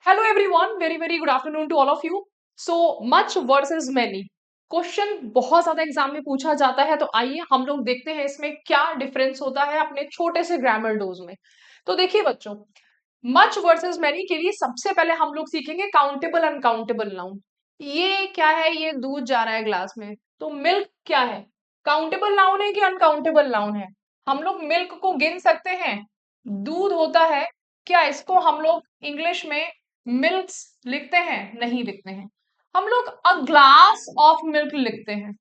Hello everyone, very very good afternoon to all of you. So much versus many question बहुत ज्यादा exam में पूछा जाता है, तो आइए हम लोग देखते हैं इसमें क्या डिफरेंस होता है अपने छोटे से ग्रामर डोज में। तो देखिए बच्चों, मच वर्सेस मैनी के लिए सबसे पहले हम लोग सीखेंगे काउंटेबल अनकाउंटेबल नाउन। ये क्या है? ये दूध जा रहा है ग्लास में, तो मिल्क क्या है? काउंटेबल नाउन है कि अनकाउंटेबल नाउन है? हम लोग मिल्क को गिन सकते हैं। दूध होता है, क्या इसको हम लोग इंग्लिश में मिल्क्स लिखते हैं? नहीं लिखते हैं। हम लोग अ ग्लास ऑफ मिल्क लिखते हैं।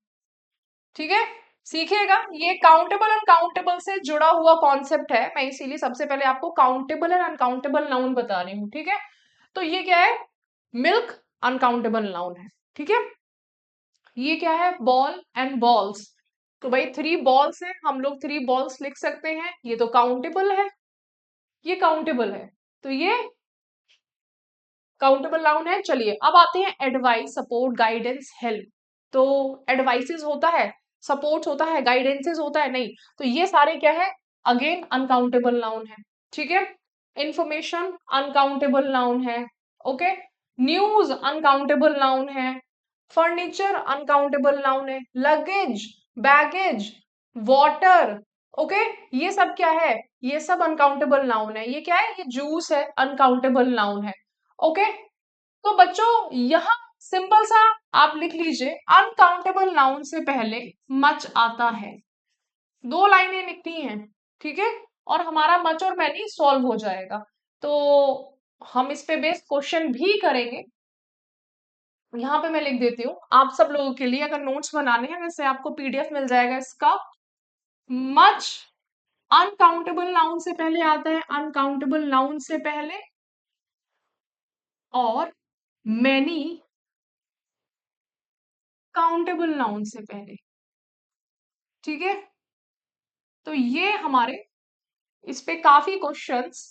ठीक है, सीखिएगा। ये काउंटेबल और काउंटेबल से जुड़ा हुआ कॉन्सेप्ट है, मैं इसीलिए सबसे पहले आपको काउंटेबल और अनकाउंटेबल नाउन बता रही हूँ। ठीक है, तो ये क्या है? मिल्क अनकाउंटेबल नाउन है। ठीक है, ये क्या है? Ball and balls. तो भाई 3 बॉल्स है, हम लोग 3 बॉल्स लिख सकते हैं, ये तो काउंटेबल है, ये काउंटेबल है, तो ये काउंटेबल नाउन है। चलिए अब आते हैं एडवाइस, सपोर्ट, गाइडेंस, हेल्प। तो एडवाइसेस होता है, सपोर्ट होता है, गाइडेंसेस होता है, नहीं, तो ये सारे क्या है? अगेन अनकाउंटेबल नाउन है। ठीक है, इंफॉर्मेशन अनकाउंटेबल नाउन है। ओके, न्यूज अनकाउंटेबल नाउन है, फर्नीचर अनकाउंटेबल नाउन है, लगेज, बैगेज, वाटर, ओके, ये सब क्या है? ये सब अनकाउंटेबल नाउन है। ये क्या है? ये जूस है, अनकाउंटेबल नाउन है। ओके, तो बच्चों यहां सिंपल सा आप लिख लीजिए, अनकाउंटेबल नाउन से पहले मच आता है। 2 लाइनें लिखनी है। ठीक है, और हमारा मच और मैनी सॉल्व हो जाएगा। तो हम इस पे बेस्ड क्वेश्चन भी करेंगे। यहाँ पे मैं लिख देती हूँ आप सब लोगों के लिए, अगर नोट्स बनाने हैं वैसे आपको पीडीएफ मिल जाएगा इसका। मच अनकाउंटेबल नाउन से पहले आता है, अनकाउंटेबल नाउन से पहले, और मैनी काउंटेबल नाउन से पहले। ठीक है, तो ये हमारे इस पे काफी क्वेश्चंस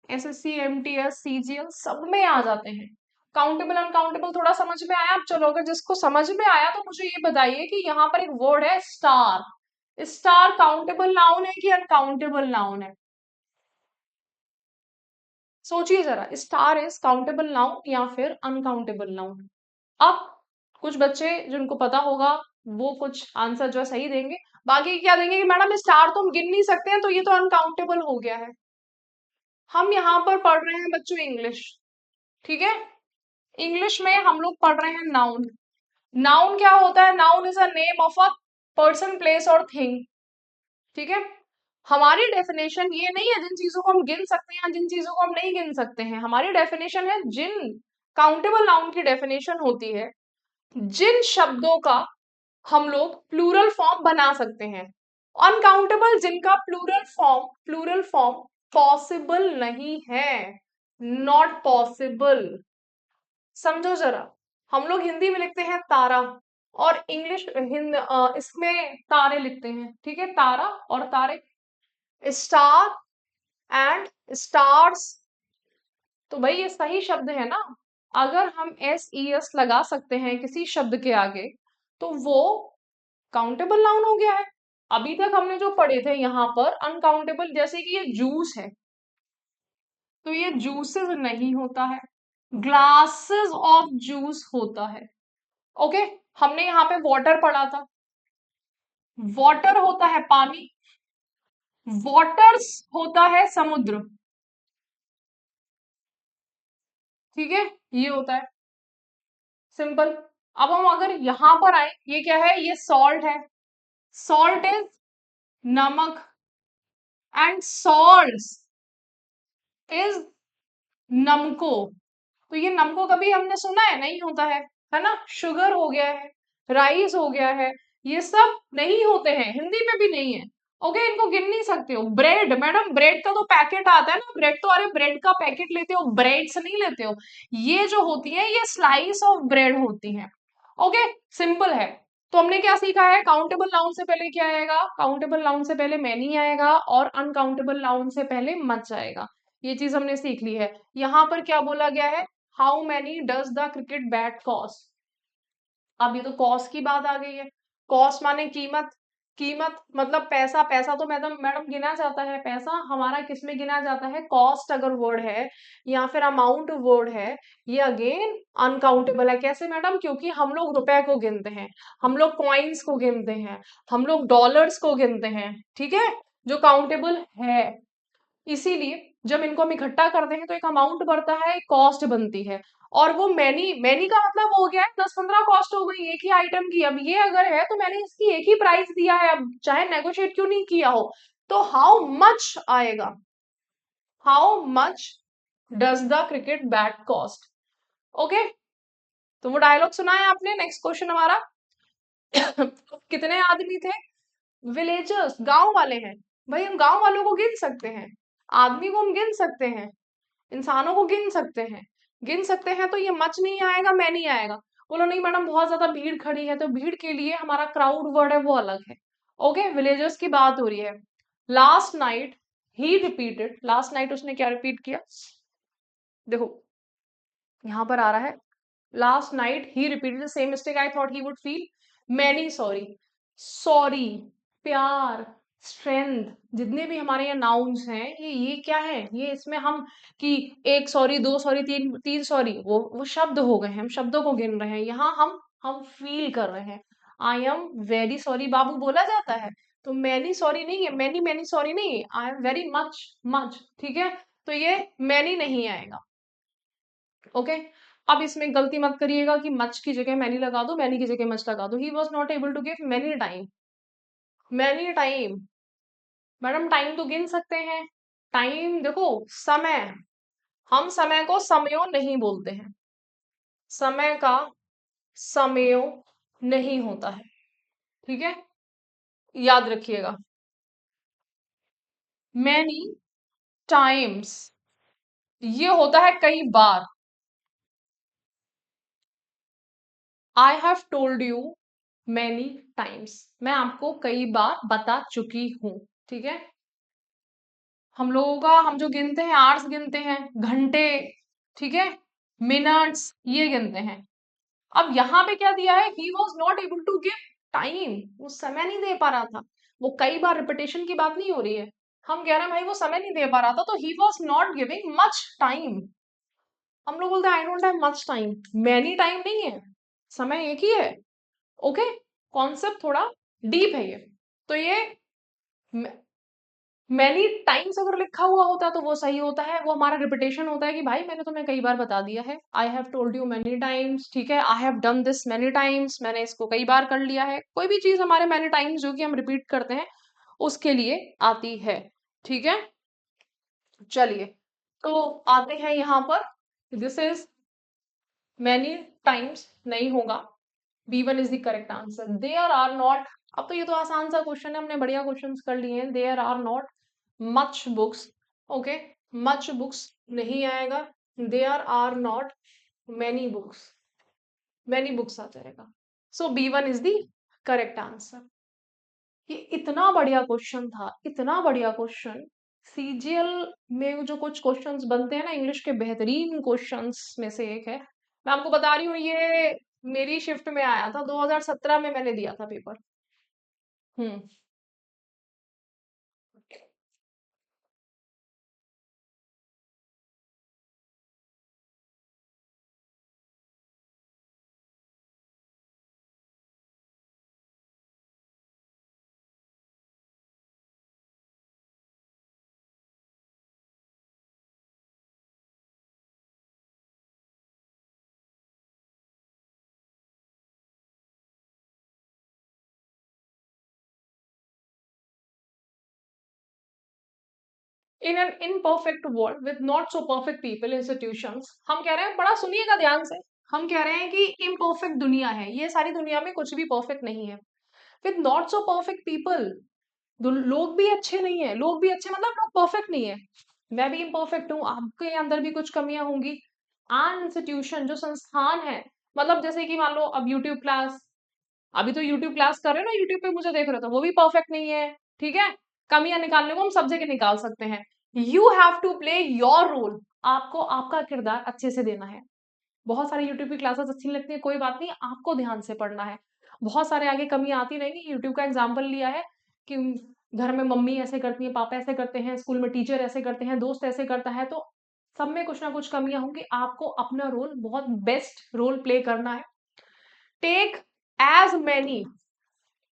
एसएससी, एमटीएस, सीजीएल सब में आ जाते हैं। काउंटेबल अनकाउंटेबल थोड़ा समझ में आया? अब चलो, अगर जिसको समझ में आया तो मुझे ये बताइए कि यहाँ पर एक वर्ड है स्टार। स्टार काउंटेबल नाउन है कि अनकाउंटेबल नाउन है? सोचिए जरा, स्टार इज काउंटेबल नाउन या फिर अनकाउंटेबल नाउन? अब कुछ बच्चे जिनको पता होगा वो कुछ आंसर जो है सही देंगे, बाकी क्या देंगे कि मैडम स्टार तो हम गिन नहीं सकते हैं, तो ये तो अनकाउंटेबल हो गया है। हम यहाँ पर पढ़ रहे हैं बच्चों इंग्लिश। ठीक है, इंग्लिश में हम लोग पढ़ रहे हैं नाउन। नाउन क्या होता है? Noun is a name of a person, place और थिंग। ठीक है, हमारी डेफिनेशन ये नहीं है जिन चीजों को हम गिन सकते हैं, जिन चीजों को हम नहीं गिन सकते हैं। हमारी डेफिनेशन है, जिन काउंटेबल नाउन की डेफिनेशन होती है जिन शब्दों का हम लोग प्लूरल फॉर्म बना सकते हैं। अनकाउंटेबल जिनका प्लूरल फॉर्म पॉसिबल नहीं है, नॉट पॉसिबल। समझो जरा, हम लोग हिंदी में लिखते हैं तारा, और इंग्लिश इसमें तारे लिखते हैं। ठीक है, तारा और तारे, स्टार एंड स्टार्स। तो भाई ये सही शब्द है ना? अगर हम एस ई एस लगा सकते हैं किसी शब्द के आगे, तो वो काउंटेबल नाउन हो गया है। अभी तक हमने जो पढ़े थे यहाँ पर अनकाउंटेबल, जैसे कि ये जूस है, तो ये जूसेस नहीं होता है, ग्लासेस ऑफ जूस होता है। ओके, हमने यहाँ पे वाटर पढ़ा था, वाटर होता है पानी, वाटर्स होता है समुद्र। ठीक है, ये होता है सिंपल। अब हम अगर यहां पर आए, ये क्या है? ये सॉल्ट है, सॉल्ट इज नमक, एंड सॉल्ट्स इज नमको। तो ये नमको कभी हमने सुना है? नहीं होता है ना? शुगर हो गया है, राइस हो गया है, ये सब नहीं होते हैं, हिंदी में भी नहीं है। ओके, इनको गिन नहीं सकते हो। ब्रेड, मैडम ब्रेड का तो पैकेट आता है ना, ब्रेड तो, अरे ब्रेड का पैकेट लेते हो, ब्रेड्स नहीं लेते हो। ये जो होती है ये स्लाइस ऑफ ब्रेड होती है। ओके, सिंपल है। तो हमने क्या सीखा है? काउंटेबल नाउन से पहले क्या आएगा? काउंटेबल नाउन से पहले मैनी आएगा, और अनकाउंटेबल नाउन से पहले मच आएगा। ये चीज हमने सीख ली है। यहाँ पर क्या बोला गया है? How many does the cricket bat cost? अब ये तो कॉस्ट की बात आ गई है। कॉस्ट माने कीमत, कीमत मतलब पैसा, पैसा तो मैडम मैडम गिना जाता है। पैसा हमारा किस में गिना जाता है? कॉस्ट अगर वर्ड है या फिर अमाउंट वर्ड है, ये अगेन अनकाउंटेबल है। कैसे मैडम? क्योंकि हम लोग रुपए को गिनते हैं, हम लोग कॉइन्स को गिनते हैं, हम लोग डॉलर्स को गिनते हैं, ठीक है, जो काउंटेबल है। इसीलिए जब इनको हम इकट्ठा करते हैं तो एक अमाउंट बढ़ता है, एक कॉस्ट बनती है। और वो मैनी, मैनी का मतलब हो गया है 10-15 कॉस्ट हो गई एक ही आइटम की। अब ये अगर है तो मैंने इसकी एक ही प्राइस दिया है, अब चाहे नेगोशिएट क्यों नहीं किया हो। तो हाउ मच आएगा? How much does the cricket bat cost? Okay, तो वो डायलॉग सुना है आपने। नेक्स्ट क्वेश्चन हमारा कितने आदमी थे? विलेजर्स, गांव वाले हैं। भाई हम गांव वालों को गिन सकते हैं, आदमी को हम गिन सकते हैं, इंसानों को गिन सकते हैं। गिन सकते हैं तो ये मच नहीं आएगा, मैं नहीं आएगा। बोलो नहीं मैडम बहुत ज्यादा भीड़ खड़ी है, तो भीड़ के लिए हमारा क्राउड वर्ड है वो अलग है। ओके, विलेजर्स की बात हो रही है। लास्ट नाइट ही रिपीटेड, लास्ट नाइट उसने क्या रिपीट किया? देखो यहां पर आ रहा है, last night he repeated the same mistake I thought he would feel. Many sorry, sorry, प्यार, स्ट्रेंथ, जितने भी हमारे यहाँ नाउन्स हैं, ये क्या है? ये इसमें हम कि एक सॉरी, दो सॉरी, तीन तीन सॉरी, वो शब्द हो गए हैं, हम शब्दों को गिन रहे हैं। यहाँ हम फील कर रहे हैं। आई एम वेरी सॉरी बाबू बोला जाता है, तो मैनी सॉरी नहीं है, मैनी मैनी सॉरी नहीं है, I am very much much, ठीक है। तो ये मैनी नहीं आएगा। ओके, अब इसमें गलती मत करिएगा कि मच की जगह मैनी लगा दो, मैनी की जगह मच लगा दो। He was not able to give many time, many time. Madam time तो गिन सकते हैं। टाइम देखो, समय, हम समय को समयो नहीं बोलते हैं, समय का समयो नहीं होता है, ठीक है, याद रखिएगा। मैनी टाइम्स ये होता है कई बार। I have told you many times, मैं आपको कई बार बता चुकी हूं, ठीक है। हम लोगों का, हम जो गिनते हैं आवर्स गिनते हैं, घंटे, ठीक है, मिनट्स, ये गिनते हैं। अब यहाँ पे क्या दिया है? He was not able to give time, वो समय नहीं दे पा रहा था। वो कई बार रिपीटेशन की बात नहीं हो रही है, हम कह रहे हैं भाई वो समय नहीं दे पा रहा था, तो ही was not giving much time. हम लोग बोलते हैं I don't have much time, many time नहीं है, समय एक ही है। ओके, कॉन्सेप्ट थोड़ा डीप है ये। तो ये मैनी टाइम्स अगर लिखा हुआ होता तो वो सही होता है, वो हमारा रिपीटेशन होता है कि भाई मैंने तुम्हें कई बार बता दिया है। आई have told you many times, ठीक है, I have done this many times, मैंने इसको कई बार कर लिया है। कोई भी चीज हमारे मैनी टाइम्स जो कि हम रिपीट करते हैं उसके लिए आती है, ठीक है। चलिए, तो आते हैं यहाँ पर, दिस इज मैनी टाइम्स नहीं होगा, B1 is the correct answer. There are not, अब तो ये तो आसान सा क्वेश्चन है, हमने बढ़िया क्वेश्चंस कर लिए हैं। There are not much books, okay, much books नहीं आएगा। There are not many books, many books आ जाएगा। So B1 is the correct answer. ये इतना बढ़िया क्वेश्चन था, इतना बढ़िया क्वेश्चन। सीजीएल में जो कुछ क्वेश्चंस बनते हैं ना, इंग्लिश के बेहतरीन क्वेश्चंस में से एक है। मैं आपको बता रही हूँ, ये मेरी शिफ्ट में आया था, 2017 में मैंने दिया था paper. Hmm, in an imperfect world with not so perfect people institutions, हम कह रहे हैं, बड़ा सुनिएगा ध्यान से, हम कह रहे हैं कि इम्परफेक्ट दुनिया है, ये सारी दुनिया में कुछ भी परफेक्ट नहीं है। With not so perfect people, लोग भी अच्छे नहीं है, लोग भी अच्छे मतलब लोग परफेक्ट नहीं है। मैं भी इम्परफेक्ट हूँ, आपके अंदर भी कुछ कमियां होंगी। एन इंस्टीट्यूशन जो संस्थान है, मतलब जैसे कि मान लो अब यूट्यूब क्लास, अभी तो यूट्यूब क्लास कर रहे हो ना, यूट्यूब पे मुझे देख रहे हो, तो वो भी परफेक्ट नहीं है, ठीक है। कमियां निकालने को हम सब जगह निकाल सकते हैं। You have to play your role, आपको आपका किरदार अच्छे से देना है। बहुत सारी यूट्यूब की क्लासेस अच्छी लगती है, कोई बात नहीं, आपको ध्यान से पढ़ना है। बहुत सारे आगे कमी आती रहेंगी। यूट्यूब का एग्जाम्पल लिया है कि घर में मम्मी ऐसे करती है, पापा ऐसे करते हैं, स्कूल में टीचर ऐसे करते हैं, दोस्त ऐसे करता है, तो सब में कुछ ना कुछ कमियां होंगी। आपको अपना रोल बहुत बेस्ट रोल प्ले करना है। Take as many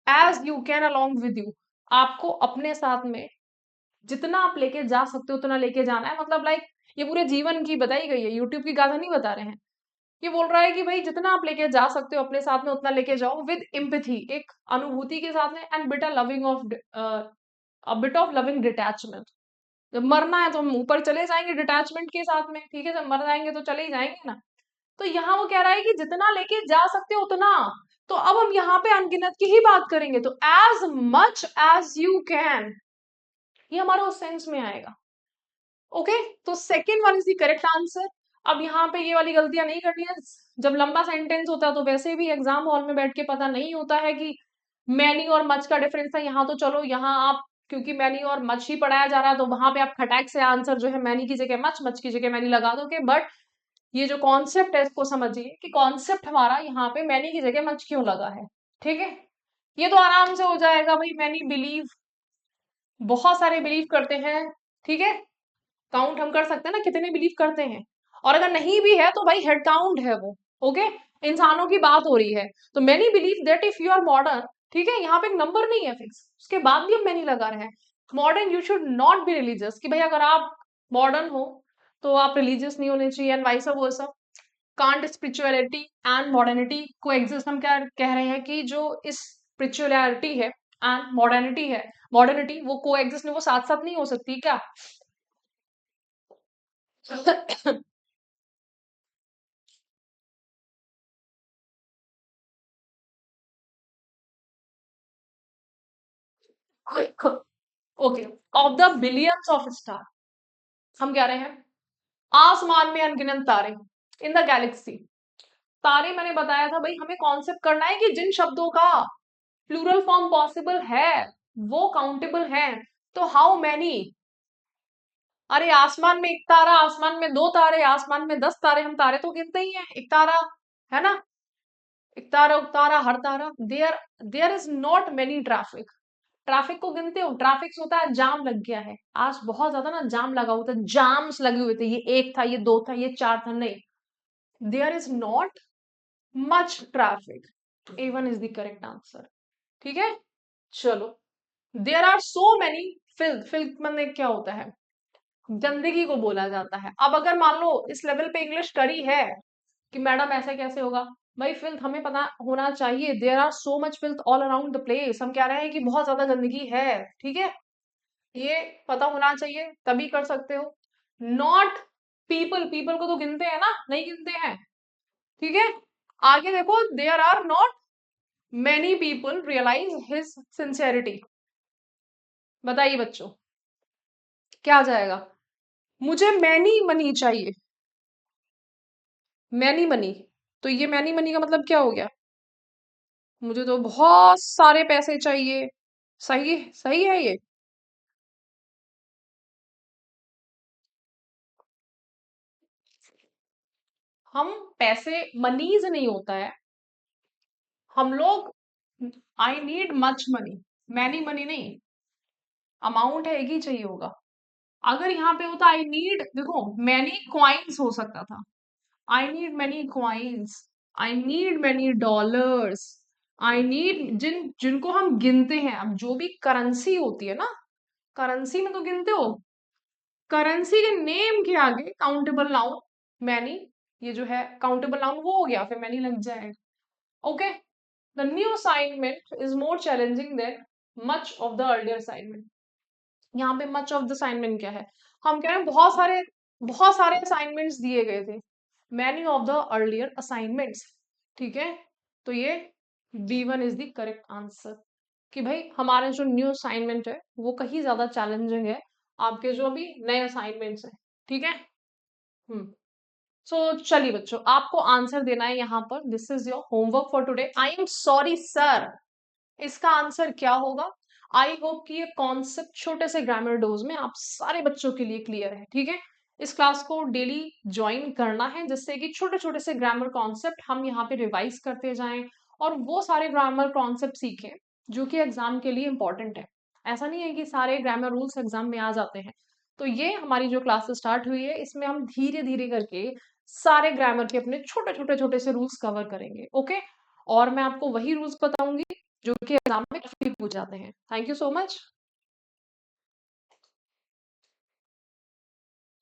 as you can along with you. आपको अपने साथ में जितना आप लेके जा सकते हो उतना लेके जाना है। मतलब लाइक ये पूरे जीवन की बताई गई है, यूट्यूब की गाथा नहीं बता रहे हैं। ये बोल रहा है कि भाई जितना आप लेके जा सकते हो अपने साथ में उतना लेके जाओ, विद एम्पैथी, एक अनुभूति के साथ में, and bit loving of a bit of loving detachment. जब मरना है तो हम ऊपर चले जाएंगे डिटैचमेंट के साथ में, ठीक है, जब मर जाएंगे तो चले ही जाएंगे ना। तो यहाँ वो कह रहा है कि जितना लेके जा सकते हो उतना। तो अब हम यहाँ पे अनगिनत की ही बात करेंगे, तो as much as you can, ये हमारा उस सेंस में आएगा। ओके, तो second one is the correct answer. अब यहाँ पे ये वाली गलतियां नहीं करनी है। जब लंबा सेंटेंस होता है तो वैसे भी एग्जाम हॉल में बैठ के पता नहीं होता है कि मैनी और मच का डिफरेंस है। यहाँ तो चलो, यहाँ आप क्योंकि मैनी और मच ही पढ़ाया जा रहा है तो वहां पे आप खटैक से आंसर जो है मैनी की जगह मच, मच की जगह मैनी लगा दोगे। बट ये जो कॉन्सेप्ट है इसको समझिए कि कॉन्सेप्ट हमारा यहाँ पे मैनी की जगह मच क्यों लगा है। ठीक है, ये तो आराम से हो जाएगा भाई। मैनी बिलीव, बहुत सारे बिलीव करते हैं, ठीक है, काउंट हम कर सकते हैं ना कितने बिलीव करते हैं। और अगर नहीं भी है तो भाई हेड काउंट है वो। ओके, इंसानों की बात हो रही है। तो many believe that if you are modern, ठीक है, यहाँ पे एक नंबर नहीं है फिक्स, उसके बाद भी हम मैनी लगा रहे हैं। Modern you should not be religious, कि भाई अगर आप मॉडर्न हो तो आप रिलीजियस नहीं होने चाहिए, and vice versa. Can't spirituality and modernity को एग्जिस्ट, हम क्या कह रहे हैं कि जो इस स्पिरिचुअलिटी है एंड मॉडर्निटी है, मॉडर्निटी वो को एग्जिस्ट नहीं, वो साथ साथ नहीं हो सकती क्या? Okay, of the billions of star, हम कह रहे हैं आसमान में अनगिनत तारे इन द गैलेक्सी। तारे मैंने बताया था भाई, हमें कॉन्सेप्ट करना है कि जिन शब्दों का प्लूरल फॉर्म पॉसिबल है वो काउंटेबल है। तो हाउ मैनी, अरे आसमान में एक तारा, आसमान में दो तारे, आसमान में 10 तारे, हम तारे तो गिनते ही हैं, एक तारा है ना, एक तारा उक तारा हर तारा। There there is not many traffic, traffic को गिनते हो? ट्रैफिक होता है जाम लग गया है, आज बहुत ज्यादा ना जाम लगा हुआ था, जाम्स लगे हुए थे, ये एक था, ये दो था, ये चार था, नहीं, there is not much traffic, a one is the correct answer. ठीक है, चलो, there are so many filth, filth मतलब क्या होता है? गंदगी को बोला जाता है। अब अगर मान लो इस लेवल पे इंग्लिश करी है कि मैडम ऐसे कैसे होगा, भाई फिल्थ हमें पता होना चाहिए। There are so much filth all around the place, हम कह रहे हैं कि बहुत ज्यादा गंदगी है, ठीक है, ये पता होना चाहिए तभी कर सकते हो। नॉट पीपल, पीपल को तो गिनते हैं ना, नहीं गिनते हैं, ठीक है। आगे देखो, there are not many people realize his sincerity. बताइए बच्चों, क्या आ जाएगा? मुझे मैनी मनी चाहिए, मैनी मनी, तो ये मैनी मनी का मतलब क्या हो गया? मुझे तो बहुत सारे पैसे चाहिए। सही, सही है ये। हम पैसे, मनीज नहीं होता है, हम लोग I need much money, many money नहीं, अमाउंट है एक ही चाहिए होगा। अगर यहाँ पे होता आई नीड, देखो मैनी क्वाइंस हो सकता था, I need many coins, I need many dollars, I need, जिनको हम गिनते हैं। अब जो भी करेंसी होती है ना, करेंसी में तो गिनते हो, करेंसी के नेम के आगे काउंटेबल नाउन मैनी, ये जो है काउंटेबल नाउन वो हो गया, फिर मैनी लग जाएगा। Okay, the new assignment is more challenging than much of the earlier assignment. यहाँ पे मच ऑफ द असाइनमेंट क्या है? हम कह रहे हैं बहुत सारे असाइनमेंट्स दिए गए थे, many of the earlier assignments, ठीक है। तो ये B1 is the correct answer, कि भाई हमारे जो न्यू असाइनमेंट है वो कहीं ज्यादा चैलेंजिंग है आपके जो अभी नए असाइनमेंट्स हैं, ठीक है। हम्म, सो चलिए बच्चों, आपको आंसर देना है यहाँ पर, this is your homework for today. I am sorry sir, इसका आंसर क्या होगा? आई होप कि ये कॉन्सेप्ट छोटे से ग्रामर डोज में आप सारे बच्चों के लिए क्लियर है, ठीक है। इस क्लास को डेली ज्वाइन करना है जिससे कि छोटे छोटे से ग्रामर कॉन्सेप्ट हम यहाँ पे रिवाइज करते जाएं और वो सारे ग्रामर कॉन्सेप्ट सीखें जो कि एग्जाम के लिए इंपॉर्टेंट है। ऐसा नहीं है कि सारे ग्रामर रूल्स एग्जाम में आ जाते हैं। तो ये हमारी जो क्लास स्टार्ट हुई है, इसमें हम धीरे-धीरे करके सारे ग्रामर के अपने छोटे-छोटे से रूल्स कवर करेंगे, ओके? और मैं आपको वही रूल्स बताऊँगी जो कि एग्जाम में काफ़ी पूछ जाते हैं। Thank you so much.